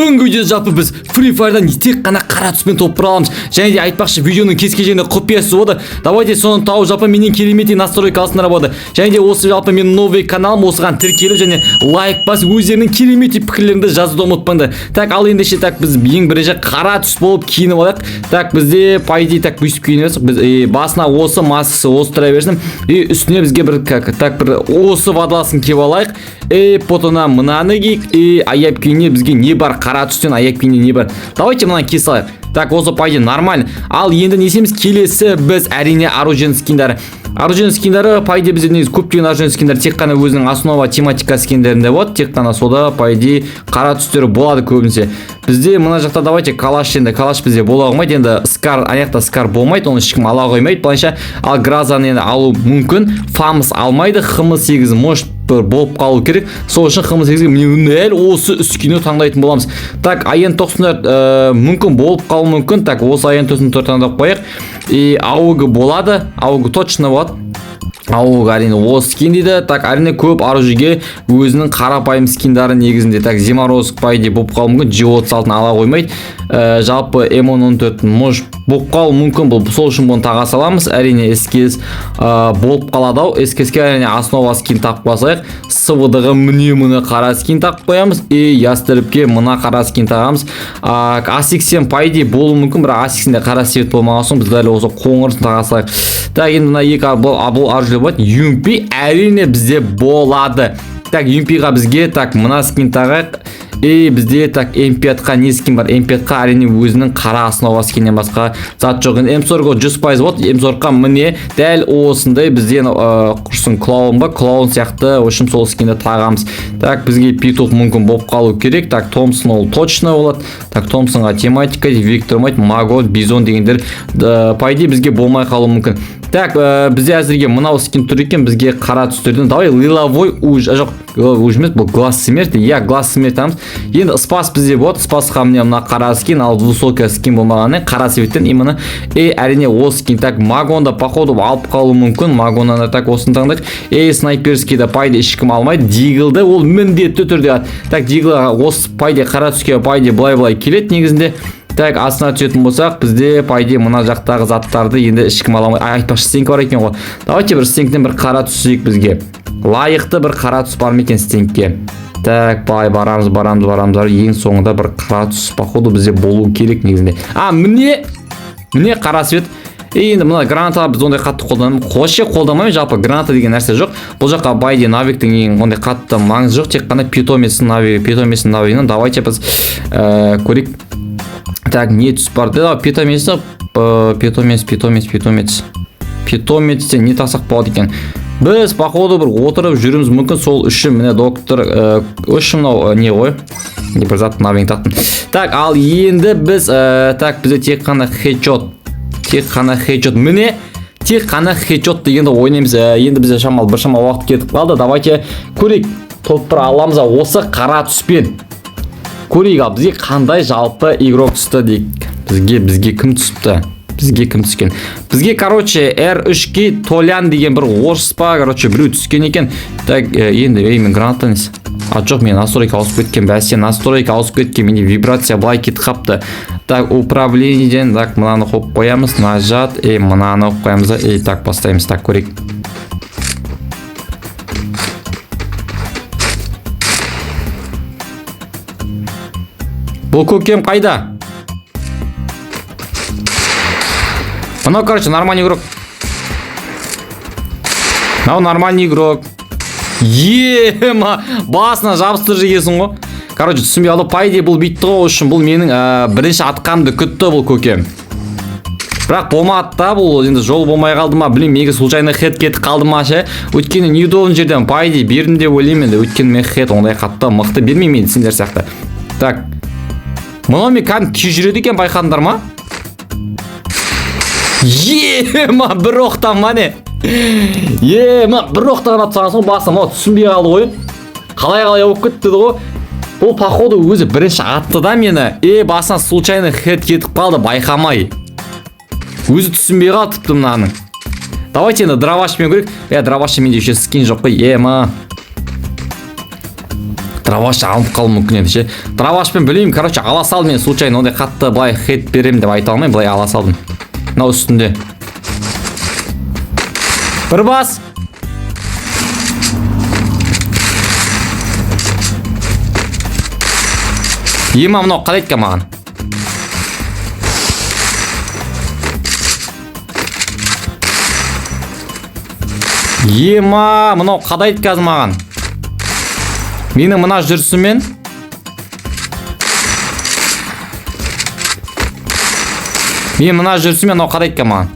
Бүгінгі видеода жалпы біз Free Fire'дан тек қана қара түспен топыра аламыз. Және де айтпақшы видеоның кез-келгенде құпиясы болды. Давайте соны тауып жалпы менен керемет настройка алсындар болады. Және де осы жалпы менің новый каналым, осыған тіркеліп және лайк басып өздерінің керемет пікірлеріңді жазуды ұмытпаңдар. Так, ал ендеше біз ең бірінші қара түс болып киініп алайық. Так, бізде по идее так бүйтіп киінеміз. Біз басына осы маскасы осы тұра берсін. Үстіне бізге бір осы водолазканы киіп алайық. Потона мынаны киік. Аяп киіне бізге не бар? Қара түстен аяп киіне не бар? Давайте мынаны кие салайық. Так, осы по идее нормально. Ал енді не істейміз? Келесі біз әрине оружие скиндары. Оружие скиндары по идее бізде негізі көптеген оружие скиндары тек қана өзінің основа тематика скиндерінде болады. Тек қана сода по идее қара түстері болады көбінесе. Бізде мына жақта давайте калаш, енді калаш бізде бола қоймайды. Енді скар, аяқта скар болмайды, оны ешкім ала қоймайды. Былайша ал гразаны енді алу мүмкін. Фамс алмайды, ХМ8 может болып қалу керек. Сол үшін ХМ8-ге міне осы скинді таңдайтын боламыз. Так, АЕН 94 мүмкін болып қалу мүмкін. Так, осы АЕН 94 таңдап қояйық. АУГ болады, АУГ точно болады. АУГ әрине осы скин дейді. Так, әрине көп оружиеге өзінің қарапайым скиндары негізінде. Так, Зиморозк по идее болып қалу мүмкін, G36-ны ала қоймайды. Жалпы M14 может болып қалу мүмкін, бұл сол үшін бұны таға саламыз. Әрине SKS болып қалады ау. SKS-ке әрине основа скин тақып қойсайық. СВД-ға міне қара скин тақып қоямыз. Ястребке мына қара скин тағамыз. A80 по идее болу мүмкін, бірақ A80-де қара свет болмаған соң біз дәл осы қоңырсын таға салайық. Так, енді мына екі бұл оружие болады. UMP әрине бізде болады. Так, UMP-ға бізге так мына скин тағайық. Бізде так M5-қа не скин бар? M5-қа әрине өзінің қара основа скиннен басқа зат жоқ. M40-ға 100% болады. M40-қа міне дәл осындай бізден құрсын клоун ба? Клоун сияқты өшім сол скинді тағамыз. Так, бізге P2 мүмкін болып қалу керек. Так, Томпсон ол точно болады. Так, Томпсонға тематика, Виктор Майт, Магот, Бизон дегендер по идее бізге болмай қалу мүмкін. Так, бізде әзірге мынау скин тұр екен, бізге қара түстерден. Давай лиловой уж, жоқ, уж емес, бұл глаз смерти. Глаз смерти тамыз. Енді спас бізде болады. Спасқа міне мына қара скин, ал высокий скин болмағаны қара светтен именно. Әрине осы скин. Так, Магонда походу алып қалу мүмкін. Магонда так осын таңдайық. Снайперский да пайда ешкім алмайды. Диглды ол міндетті түрде. Так, Дигл осы пайда қара түске пайда былай келеді негізінде. Так, астына түсетін болсақ, бізде по идее мына жақтағы заттарды енді ешкім ала алмайды. Айтпақшы стенк бар екен ғой. Давайте бір стенктен бір қара түсейік бізге. Лайықты бір қара түс бар ма екен стенкке? Так, барамыз. Ең соңында бір қара түс походу бізде болу керек негізінде. Міне қара свет. Енді мына граната біз ондай қатты қолданамыз. Қоше қолдамаймыз, жалпы граната деген нәрсе жоқ. Бұл жаққа байде навиктің ең ондай қатты маңызы жоқ. Тек қана питомец навигінен давайте біз көрейік. Так, не түс бар. Питомецте не тасақ болады екен. Біз походу бір отырып жүріміз мүмкін, сол үшін міне доктор үшін не ғой? Не бір зат навинг тақтым. Так, ал енді біз бізде тек қана хедшот. Міне тек қана хедшот дегенді ойнаймыз. Енді бізде біршама уақыт кетіп қалды. Давайте көрейік. Топыра аламыз осы қара түспен. Көрейік, ал бізге қандай жалпы игрок түсті дейік. Бізге кім түсіпті? Бізге кім түскен? Бізге, короче, R3-ке Толян деген бір орыс па, короче, біреу түскен екен. Так, енді, мен гранатаныз. Жоқ, мен настройка ауысып кеткен, бәсе настройка ауысып кеткен, менде вибрация былай кетіп қапты. Так, управлениеден, так, мынаны қойып қоямыз, нажат, мынаны қойып қоямыз, так, бастаймыз, так, көрейік. Бұл көкем қайда? Мынау, короче, нормальный игрок. Нормальный игрок. Басына жабыстыр жегесің ғой. Короче, түсінбей алды. Пайде бұл битті ғой үшін. Бұл менің бірінші атқанымды күтті бұл көкем. Бірақ болмады да бұл. Енді жол болмай қалды ма? Білем, меге случайно хед кетіп қалды ма ше? Өткені неудобный жерден пайде бердім деп ойлаймын енді. Өткені мен хед ондай қатты мықты бермеймін енді сендер сияқты. Так. Мынау мен кәдім кей жүреді екен, байқадыңдар ма? Бір оқтан ма не? Бір оқтан атсаңыз ғой басым, түсінбей қалды ғой. Қалай болып кетті ғой. Бұл походу өзі бірінші атты да мені. Басына случайно хед кетіп қалды, байқамай. Өзі түсінбей қалды тіпті мынаның. Давайте енді дровашпен көрейік. Дровашпен менде еще скин жоқ қой. дробаш алынып қалуы мүмкін еді ше. Дробашпен білмеймін, короче ала салдым мен случайно, ондай қатты былай хед беремін деп айта алмаймын, былай ала салдым. Мынау үстінде. Бір бас. Ема мынау қалай еткен маған? Ема мынау қадайды қазір маған. Менің мына жүрісімен мынау қадайды екен маған.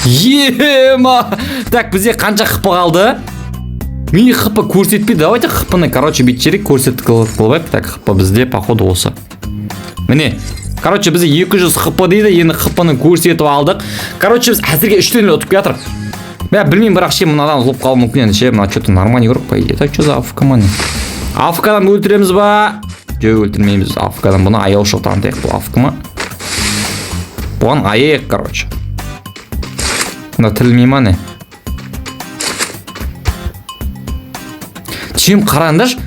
Ема. Так, бізде қанша хп қалды? Мені хп көрсетпейді. Давайте хпны, короче, битчерик көрсетіп қылбайық. Так, хп бізде походу осы. Міне. Короче, бізде 200 хп дейді. Енді хпны көрсетіп алдық. Короче, біз әзірге 3-тен ұтып жатыр. Мен білмеймін, бірақ ше мынадан ұлып қалу мүмкін енді ше. Мына что-то нормально көріп по идее. Так, что за АФК мане? АФК-дан өлтіреміз ба? Жоқ, өлтірмейміз. АФК-дан бұны аяушылық танытайық. Бұл АФК ма? Бұған аяйық, короче. Мына тілмей ма не? Чем қараңдаш?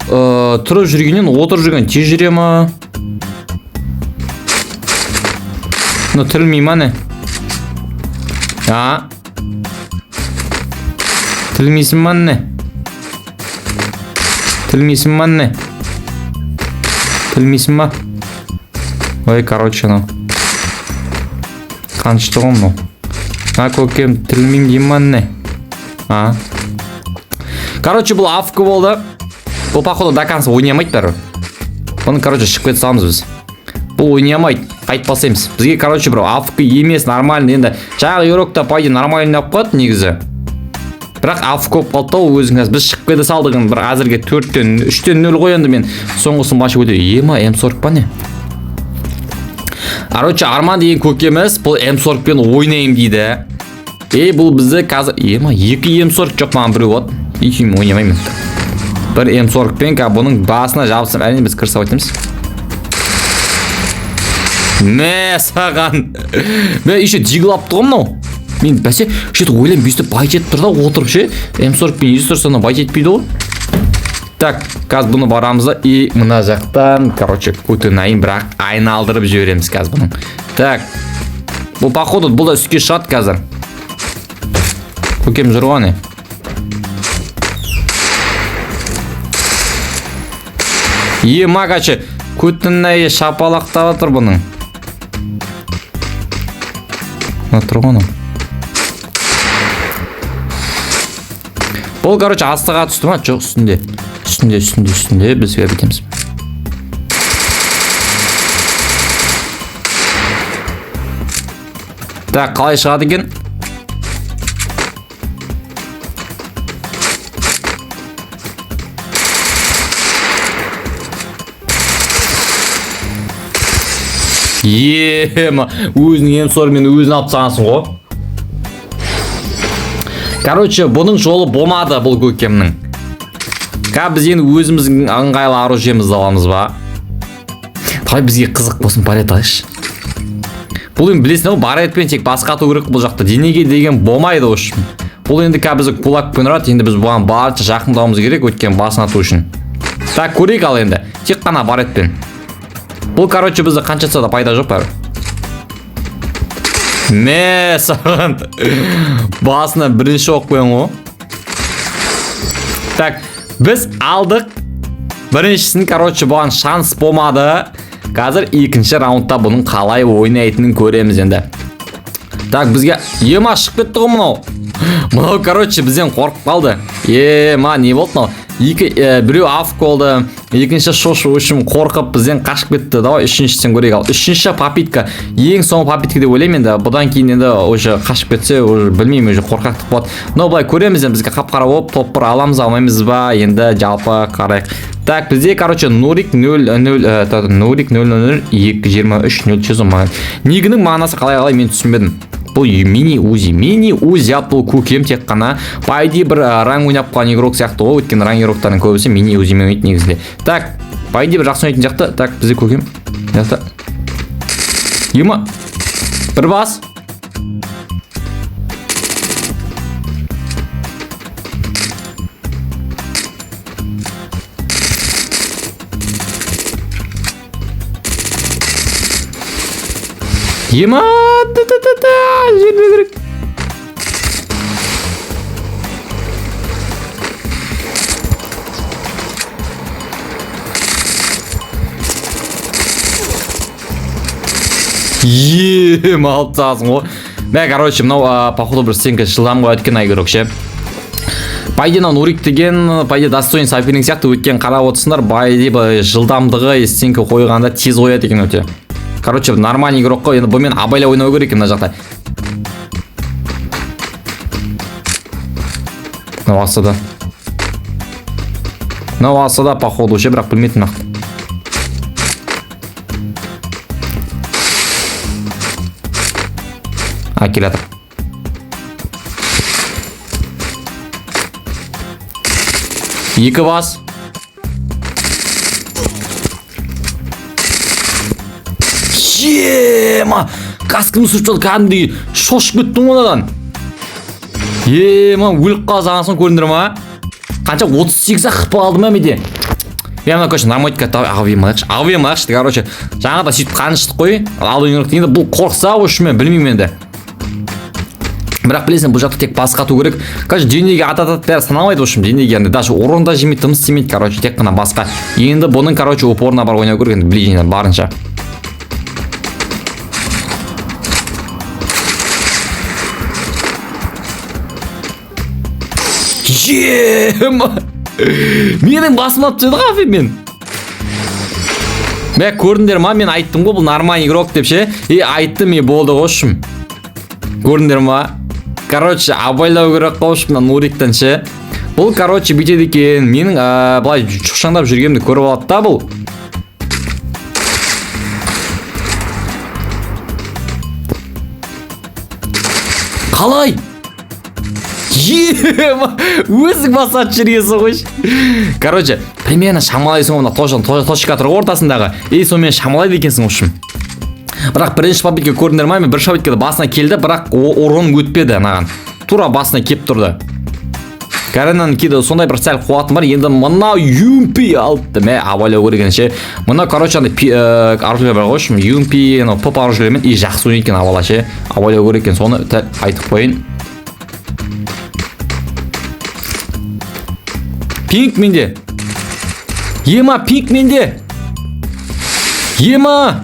Тұрып жүргеннен отырып жүрген тез жүре ма? Мына тілмей ма не? Тілмейсің ма не? Тілмейсің ма не? Тілмейсің ма? Ой, короче, ну. Қаншты ғой мынау? Көкем тілмейм дейм ма не? Короче, бұл АФК болды. Бұл походу до конца ойнамайды бәрі. Бұны, короче, шығып кете саламыз біз. Бұл ойнамайды. Қайтып басаймыз. Бізге, короче, бір АФК емес, нормально. Енді жаңағы Ерокта пайда нормально ойнап қойды негізі. Бірақ АФК болып қалды ол өзіңіз. Біз шығып кете салдығын бір әзірге 3-тен 0 қойынды мен. Соңғысын башы өте. Ема, М40 па не? Короче, Арман деген көкеміз бұл М40 пен ойнайым дейді. Бұл бізді қазір... Ема, 2 М40 жоқ маған біреу болады. Екеуін ойнамаймын. Бір М40 пен бұның басына жабысым. Әрине біз кірсап айтамыз. Мә саған. Мен еще диглап тұғым мынау. Мен бәсе шет ойлайым бүйістіп бай жетіп тұрда отырып ше. М40 пен езі тұрсана бай жетпейді ғой. Так, қазір бұны барамызда и мына жақтан, короче, көтінайын бірақ айналдырып жібереміз қазір бұның. Так, бұл походу бұл да үске шығады қазір. Көкем жүру ғаны. Ема қачы көтінайы шапалақтап отыр бұның. Отыр ғаны. Бұл, короче, астыға түсті ма? Жоқ, үстінде. Үстінде бізге бітеміз. Так, қалай шығады екен? Ема, өзінің М40-мен өзін алып сағансың ғой. Короче, бұның жолы болмады бұл көкемнің. Біз енді өзіміздің ыңғайлы оружиемізді аламыз ба? Давай бізге қызық болсын барет алайықшы. Бұл енді білесің ау, баретпен тек басқату керек бұл жақта. Денеге деген болмайды үшін. Бұл енді бізді кулакпен ұрады, енді біз бұған барынша жақындауымыз керек өткен басын ату үшін. Так, көрейік ал енді. Тек қана баретпен. Бұл, короче, бізді қаншатса да пайда жоқ бәрі. Мә саған. Басына бірінші оқ қойын ғой. Так, біз алдық. Біріншісін, короче, бұған шанс болмады. Қазір екінші раундта бұның қалай ойнайтынын көреміз енді. Так, бізге ема шығып кетті ғой мынау. Мынау, короче, бізден қорқып қалды. Ема, не болды мынау? Біреу АФК болды, екінші шошу үшін қорқып бізден қашып кетті. Давай үшіншісін көрейік ал. Үшінші попитка. Ең соңғы попитка деп ойлаймын енді. Бұдан кейін енді уже қашып кетсе, уже білмеймін, уже қорқақтық болады. Но былай көреміз енді бізге қап-қара болып топ-бір аламыз, алмаймыз ба? Енді жалпы қарайық. Так, бізде, короче, Нурик 0-0, Нурик 0-0, 2-23-0 маған. Негінің мағынасы қалай мен түсінбедім. Бұл мини-узи бұл көкем тек қана. Пайди бір ранг ойнап қалған игрок сияқты ғой, өткен ранг игроктардың көбісі мини-узимен ойнайды негізінде. Так, пайди бір жақсы ойнайтын жақты. Так, бізде көкем. Жақты. Ема. Бір бас. Ема, жербе керек. Ема, алып тасың ғой. Бә, короче, мынау походу бір стенка жылдам қояды екен игрок ше. Байде мынау Нурик деген байде достойный соперник сияқты, өткен қарап отырсыңдар, байде жылдамдығы стенка қойғанда тез қояды екен өте. Короче, нормальный игрок қой. Енді бұмен абайлап ойнау керек екен мына жақта. Мынау асада походу ше, бірақ білмейтін нақты. Келатыр. Екі бас. Ема, каскымды сүріп жатыр, кәдімгідей шошып кеттім онадан. Ема, өліп қалсаң соң көріндір ма? Қанша 38 хп алды ма менде? Я мына көшін нормальдік авиямайықшы, короче, жаңа да сөйтіп қаныштық қой, алды үйінірік дегенде бұл қорқса өшімен, білмеймін енді. Бірақ білесің, бұл жақта тек бас қату керек. Короче, денеге ататат бәрі санамайды өшім, денеге енді даже орында жемейді, тымыс істемейді, короче, тек қана басқа. Енді бұның, короче, упорына бар ойнау керек, енді білейін барынша. Ема! Менің басым атып жеді ғафе мен. Бә, көрдіңдер ма, мен айттым ғой, бұл нормальный игрок деп ше. Айттым, болды қошым. Көрдіңдер ма? Короче, абайлау керек қошым, Нуриктен ше. Бұл, короче, бітеді екен. Менің былай шошаңдап жүргенімді көріп алады да бұл. Қалай? Ема, өзің басат жүргесі қойш. Короче, примерно шамалайсың оны точка тұр ортасындағы. Сонымен шамалайды екенсің ұшым. Бірақ бірінші победке көрдіңдер ма, мен бір победке басына келді, бірақ орын өтпеді анаған. Тура басына кеп тұрды. Каренан кейді сондай бір сәл қуатым бар. Енді мынау UMP алыпты. Мә, абайлау көреген ше. Мына, короче, аржылы бар қойшым. UMP, поп аржылымен жақсы ойын екен абала ше. Абайлау көреген, соны айтып қойын. Пинк менде. Ема, пинк менде. Ема.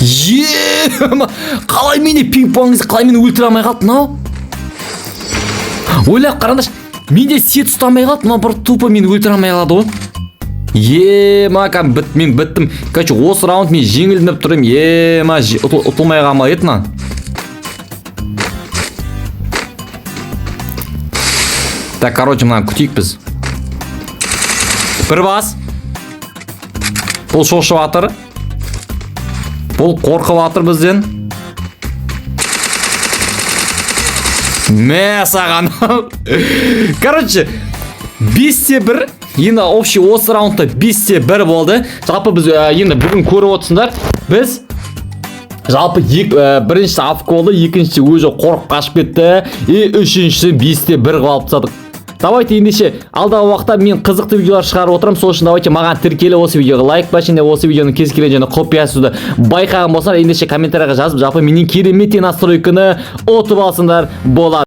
Ема. Қалай менде пинк болғаныңызды, қалай мені өлтіре алмай қалды, мынау? Ойлап қараңдаршы, менде сет ұстамай қалды, мынау бір тупо мені өлтіре алмай қалды ғой. Ема, мен біттім. Короче, осы раунд мен жеңілдініп тұрым. Ема, ұтылмай қалмай етінан. Так, короче, мынаны күтейік біз. Бір бас. Бұл шошып атыр. Бұл қорқып атыр бізден. Мә саған. Короче, 5-1. Енді общий осы раундта 5-1 болды. Жалпы біз енді бүгін көріп отырсыңдар. Біз жалпы біріншісі афк болды, екіншісі өзі қорқып қашып кетті. Үшіншісі 5-1 қалып тастадық. Давайте ендеше алдағы уақытта мен қызықты видеолар шығарып отырамын. Сол үшін давайте маған тіркелі осы видеоға лайк басып, және осы видеоның кез келген және құпиясызды байқаған болсаңдар, ендеше комментарийға жазып, жалпы менің керемет настройканы ұтып алсыңдар болады.